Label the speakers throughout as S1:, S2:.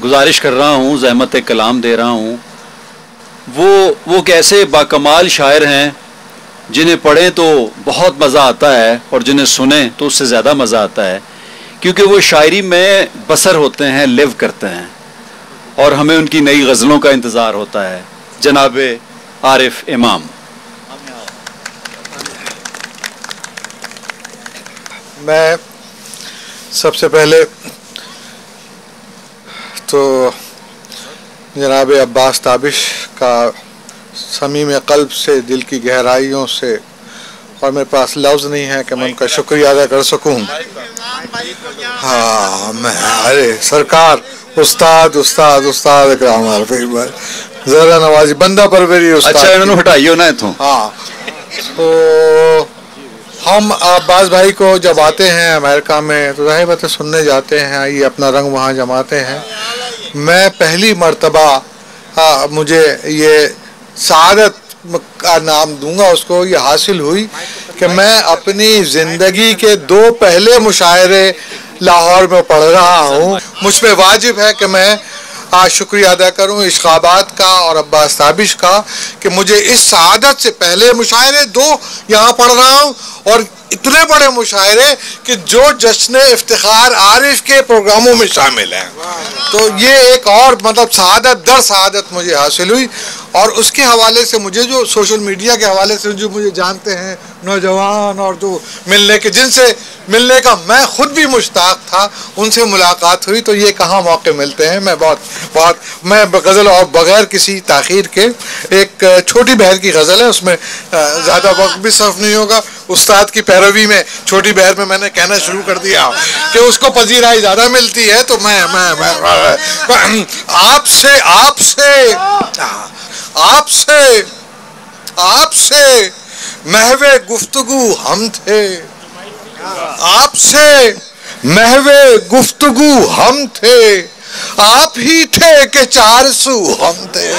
S1: گزارش کر رہا ہوں، زحمت کلام دے رہا ہوں، وہ کیسے باکمال شاعر ہیں جنہیں پڑھیں تو بہت مزہ آتا ہے اور جنہیں سنیں تو اس سے زیادہ مزہ آتا ہے، کیونکہ وہ شاعری میں بسر ہوتے ہیں، لیو کرتے ہیں، اور ہمیں ان کی نئی غزلوں کا انتظار ہوتا ہے۔ جناب عارف امام۔
S2: میں سب سے پہلے تو جناب عباس تابش کا صمیم قلب سے، دل کی گہرائیوں سے، اور میرے پاس لفظ نہیں ہے کہ میں ان کا شکریہ ادا کر سکوں۔ ہاں میں ارے سرکار استاد اکرام عارفین ذرا نوازی بندہ پروری استاد۔
S1: اچھا انہوں نے ہٹائیو نا اتھوں۔
S2: ہاں تو ہم عباس بھائی کو جب آتے ہیں امریکہ میں تو ظاہر بات ہے سننے جاتے ہیں، یہ اپنا رنگ وہاں جماتے ہیں۔ میں پہلی مرتبہ مجھے یہ سعادت کا نام دوں گا اس کو، یہ حاصل ہوئی کہ میں اپنی زندگی کے 2 پہلے مشاعرے لاہور میں پڑھ رہا ہوں۔ مجھ پہ واجب ہے کہ میں شکریہ ادا کروں عشق آباد کا اور عباس تابش کا کہ مجھے اس سعادت سے پہلے مشاعرے 2 یہاں پڑھ رہا ہوں، اور اتنے بڑے مشاعرے کہ جو جشن افتخار عارف کے پروگراموں میں شامل ہیں۔ تو یہ ایک اور مطلب سعادت در سعادت مجھے حاصل ہوئی، اور اس کے حوالے سے مجھے جو سوشل میڈیا کے حوالے سے جو مجھے جانتے ہیں نوجوان، اور جو جن سے ملنے کا میں خود بھی مشتاق تھا، ان سے ملاقات ہوئی، تو یہ کہاں موقع ملتے ہیں۔ میں غزل اور بغیر کسی تاخیر کے ایک چھوٹی بہر کی غزل ہے، اس میں زیادہ وقت بھی صرف نہیں ہوگا۔ استاد کی پیروی میں چھوٹی بہر میں نے کہنا شروع کر دیا کہ اس کو پذیرائی زیادہ ملتی ہے، تو میں آپ سے محو گفتگو ہم تھے، آپ سے محو گفتگو ہم تھے، آپ ہی تھے کہ 4 سو ہم تھے۔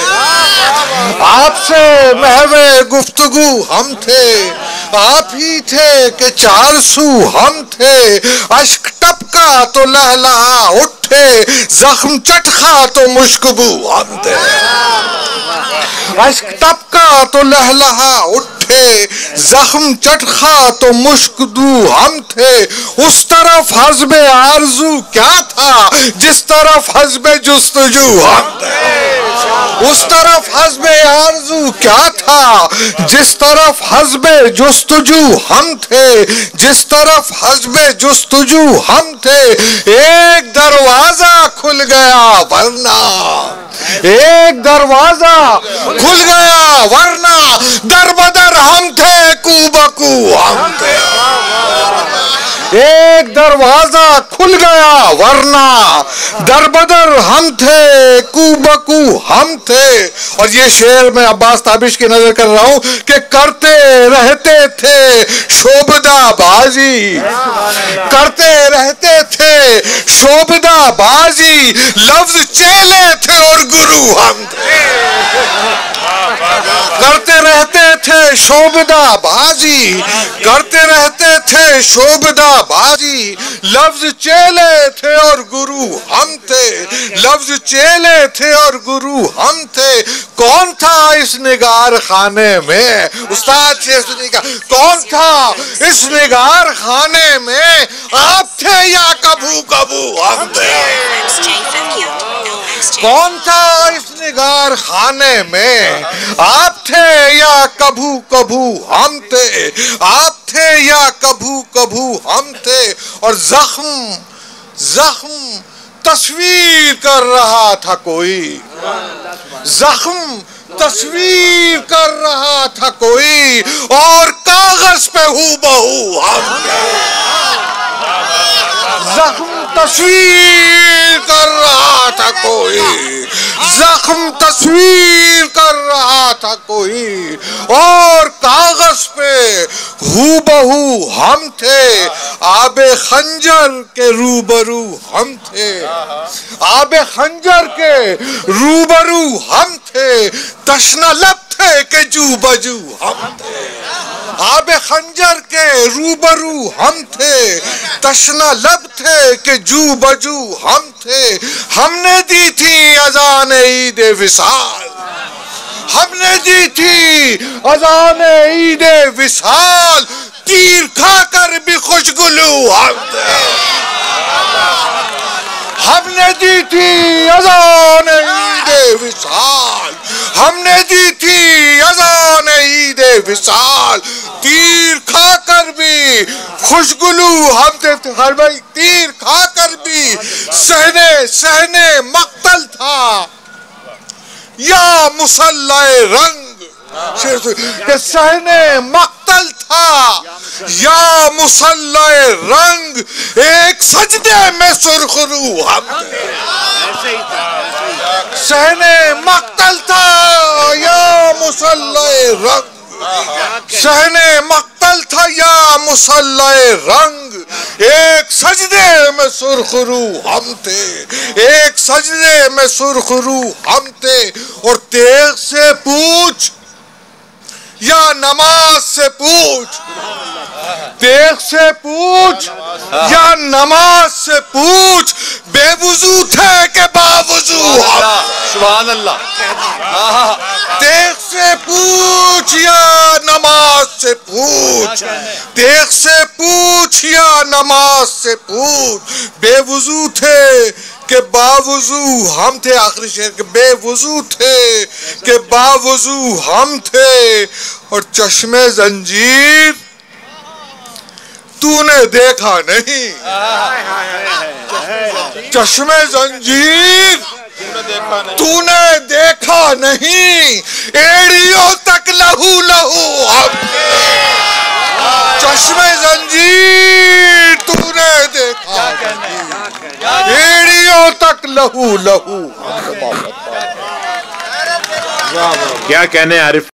S2: آپ سے محو گفتگو ہم تھے، آپ ہی تھے کہ 4 سو ہم تھے، اشک ٹپکا تو لہلہا اٹھے، زخم چٹخا تو مشکبو ہم تھے۔ اشک ٹپکا تو لہلہا اٹھے، زخم چٹخا تو مشکدو ہم تھے، اس طرف حزب آرزو کیا تھا جس طرف حزب جستجو ہم تھے۔ اس طرف حزب آرزو کیا تھا جس طرف حزب جستجو ہم تھے، جس طرف حزب جستجو ہم تھے، ایک دروازہ کھل گیا ورنہ، ایک دروازہ کھل گیا ورنہ، در بدر ہم تھے کو بکو ہم تھے۔ ایک دروازہ کھل گیا ورنہ، در بدر ہم تھے کو بکو ہم تھے۔ اور یہ شعر میں عباس تابش کی نظر کر رہا ہوں کہ کرتے رہتے تھے شعبدہ بازی، کرتے رہتے تھے شعبدہ بازی، لفظ چیلے تھے اور گرو ہم تھے۔ کرتے رہتے تھے شعبدہ بازی، کرتے رہتے تھے شعبدہ بازی، لفظ چیلے تھے اور گرو ہم تھے، لفظ چیلے تھے اور گرو ہم تھے۔ کون تھا اس نگار خانے میں، استاد سے کون تھا اس نگار خانے میں، آپ تھے یا کبھو کبھو ہم تھے۔ کون تھا اس نگار خانے میں، آپ تھے یا کبھو کبھو ہم تھے، آپ تھے یا کبھو کبھو ہم تھے۔ اور زخم تصویر کر رہا تھا کوئی، زخم تصویر کر رہا تھا کوئی، اور کاغذ پہ ہو بہو ہم تھے۔ زخم تصویر کر رہا تھا کوئی، زخم تصویر کر رہا تھا کوئی، اور کاغذ پہ ہو بہو ہم تھے، آب خنجر کے روبرو ہم تھے، آب خنجر کے روبرو ہم تھے، تشنہ لب تھے کہ جو بجو ہم تھے۔ آب خنجر کے روبرو ہم تھے، تشنا لب تھے کہ جو بجو ہم تھے، ہم نے دی تھی اذان عید وصال، ہم نے دی تھی اذان عید وصال، تیر کھا کر بھی خوشگلو ہم تھے، ہم نے دی تھی اذان عید وصال، ہم نے دی تھی اذان عید وصال، تیر کھا کر بھی خوشگلو ہم تھے، ہر بھائی تیر کھا کر بھی سہنے مقتل تھا یا مسلح رنگ، کہ سہنے مقتل تھا یا مسلح رنگ، ایک سجدے میں سرخ رو ہم تھے، سہنے مقتل تھا یا مسلح رنگ، سہنے مقتل تھا یا مسلح رنگ، ایک سجدے میں سرخ رو ہم تھے، ایک سجدے میں سرخ رو ہم تھے، اور تیغ سے پوچھ یا نماز سے پوچھ، تیغ سے پوچھ یا نماز سے پوچھ، بے وضو تھے کہ باوضو ہم،
S1: سبحان اللہ،
S2: تیغ سے پوچھ یا نماز سے پوچھ، تیغ سے پوچھ یا نماز سے پوچھ، بے وضو تھے کہ باوضو ہم تھے، آخری شعر کہ بے وضو تھے کہ باوضو ہم تھے، اور چشم زنجیر تو نے دیکھا نہیں، چشم زنجیر تو نے دیکھا نہیں، ایڑیوں تک لہو لہو ہم تھے، چشم زنجیر تو نے دیکھا نہیں، ایڑیوں تک لہو لہو،
S3: کیا کہنے عارف